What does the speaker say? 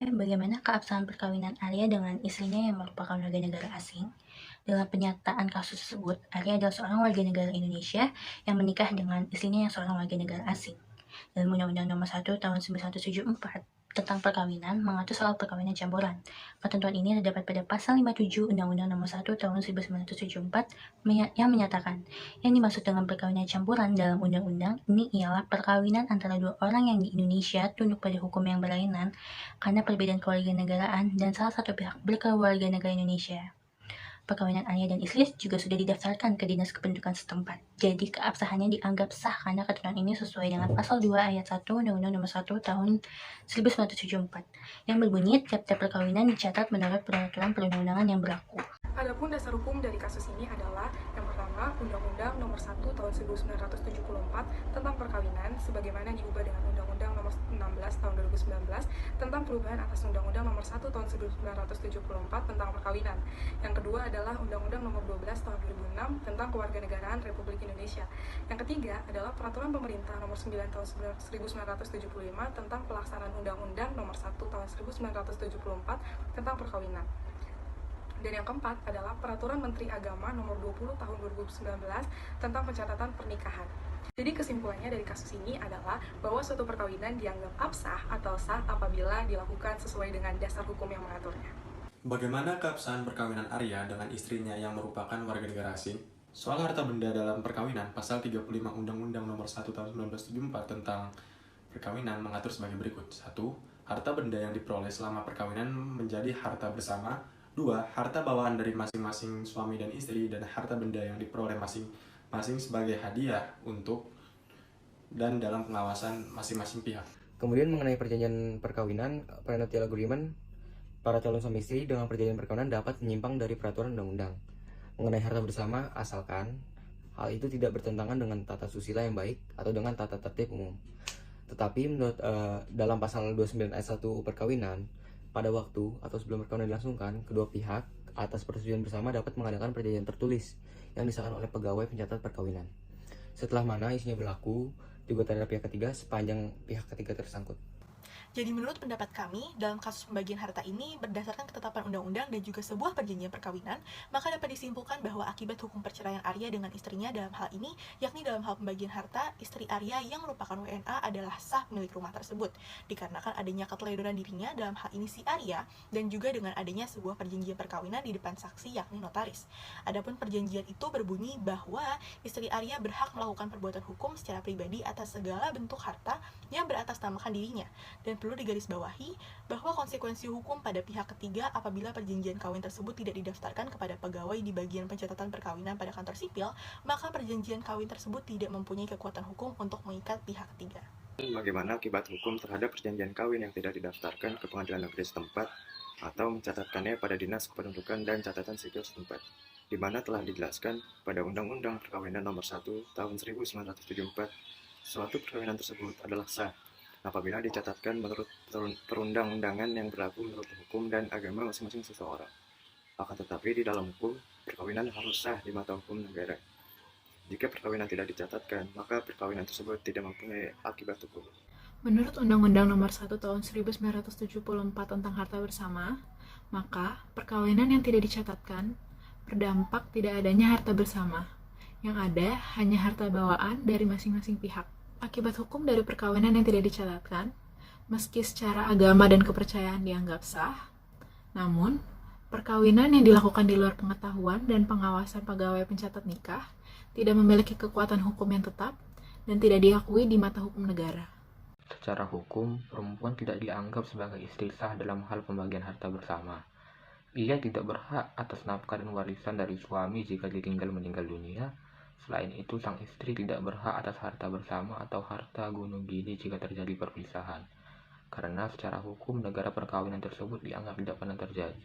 Bagaimana keabsahan perkawinan Arya dengan istrinya yang merupakan warga negara asing? Dalam penyataan kasus tersebut, Arya adalah seorang warga negara Indonesia yang menikah dengan istrinya yang seorang warga negara asing. Dalam Undang-Undang Nomor 1 Tahun 1974 tentang perkawinan mengatur soal perkawinan campuran. Ketentuan ini terdapat pada pasal 57 Undang-Undang Nomor 1 Tahun 1974 yang menyatakan yang dimaksud dengan perkawinan campuran dalam undang-undang ini ialah perkawinan antara dua orang yang di Indonesia tunduk pada hukum yang berlainan karena perbedaan kewarganegaraan dan salah satu pihak berkewarganegaraan Indonesia. Perkawinan Arya dan istri juga sudah didaftarkan ke Dinas Kependudukan setempat. Jadi keabsahannya dianggap sah karena ketentuan ini sesuai dengan pasal 2 ayat 1 Undang-Undang Nomor 1 Tahun 1974 yang berbunyi tiap-tiap perkawinan dicatat menurut peraturan perundang-undangan yang berlaku. Adapun dasar hukum dari kasus ini adalah yang pertama, Undang-Undang Nomor 1 Tahun 1974 tentang perkawinan sebagaimana diubah dengan Undang-Undang Nomor 16 Tahun 2019 tentang perubahan atas Undang-Undang Nomor 1 Tahun 1974 tentang perkawinan. Yang kedua adalah Undang-Undang Nomor 12 Tahun 2006 tentang Kewarganegaraan Republik Indonesia. Yang ketiga adalah Peraturan Pemerintah Nomor 9 Tahun 1975 tentang pelaksanaan Undang-Undang Nomor 1 Tahun 1974 tentang perkawinan. Dan yang keempat adalah Peraturan Menteri Agama Nomor 20 Tahun 2019 tentang pencatatan pernikahan. Jadi kesimpulannya dari kasus ini adalah bahwa suatu perkawinan dianggap absah atau sah apabila dilakukan sesuai dengan dasar hukum yang mengaturnya. Bagaimana keabsahan perkawinan Arya dengan istrinya yang merupakan warga negara asing? Soal harta benda dalam perkawinan, pasal 35 Undang-Undang Nomor 1 Tahun 1974 tentang perkawinan mengatur sebagai berikut. 1. Harta benda yang diperoleh selama perkawinan menjadi harta bersama. 2. Harta bawaan dari masing-masing suami dan istri dan harta benda yang diperoleh masing-masing sebagai hadiah untuk dan dalam pengawasan masing-masing pihak. Kemudian mengenai perjanjian perkawinan, prenuptial agreement, para calon suami istri dengan perjanjian perkawinan dapat menyimpang dari peraturan undang-undang mengenai harta bersama asalkan hal itu tidak bertentangan dengan tata susila yang baik atau dengan tata tertib umum. Tetapi menurut dalam pasal 29 ayat 1 perkawinan, pada waktu atau sebelum perkawinan dilangsungkan, kedua pihak atas persetujuan bersama dapat mengadakan perjanjian tertulis yang disahkan oleh pegawai pencatat perkawinan. Setelah mana isinya berlaku juga terhadap pihak ketiga sepanjang pihak ketiga tersangkut. Jadi menurut pendapat kami, dalam kasus pembagian harta ini, berdasarkan ketetapan undang-undang dan juga sebuah perjanjian perkawinan, maka dapat disimpulkan bahwa akibat hukum perceraian Arya dengan istrinya dalam hal ini, yakni dalam hal pembagian harta, istri Arya yang merupakan WNA adalah sah pemilik rumah tersebut, dikarenakan adanya keteledoran dirinya dalam hal ini si Arya, dan juga dengan adanya sebuah perjanjian perkawinan di depan saksi yakni notaris. Adapun perjanjian itu berbunyi bahwa istri Arya berhak melakukan perbuatan hukum secara pribadi atas segala bentuk harta yang beratasnamakan dirinya, dan perlu digarisbawahi bahwa konsekuensi hukum pada pihak ketiga apabila perjanjian kawin tersebut tidak didaftarkan kepada pegawai di bagian pencatatan perkawinan pada kantor sipil, maka perjanjian kawin tersebut tidak mempunyai kekuatan hukum untuk mengikat pihak ketiga. Bagaimana akibat hukum terhadap perjanjian kawin yang tidak didaftarkan ke pengadilan negeri setempat atau mencatatkannya pada Dinas Kependudukan dan Catatan Sipil setempat, di mana telah dijelaskan pada Undang-Undang Perkawinan Nomor 1 Tahun 1974, suatu perkawinan tersebut adalah sah apabila dicatatkan menurut perundang-undangan yang berlaku menurut hukum dan agama masing-masing seseorang. Akan tetapi di dalam hukum, perkawinan harus sah di mata hukum negara. Jika perkawinan tidak dicatatkan, maka perkawinan tersebut tidak mempunyai akibat hukum. Menurut Undang-Undang Nomor 1 Tahun 1974 tentang harta bersama, maka perkawinan yang tidak dicatatkan berdampak tidak adanya harta bersama. Yang ada hanya harta bawaan dari masing-masing pihak. Akibat hukum dari perkawinan yang tidak dicatatkan, meski secara agama dan kepercayaan dianggap sah, namun perkawinan yang dilakukan di luar pengetahuan dan pengawasan pegawai pencatat nikah tidak memiliki kekuatan hukum yang tetap dan tidak diakui di mata hukum negara. Secara hukum, perempuan tidak dianggap sebagai istri sah dalam hal pembagian harta bersama. Ia tidak berhak atas nafkah dan warisan dari suami jika ditinggal meninggal dunia. Selain itu, sang istri tidak berhak atas harta bersama atau harta gunung gini jika terjadi perpisahan, karena secara hukum negara perkawinan tersebut dianggap tidak pernah terjadi.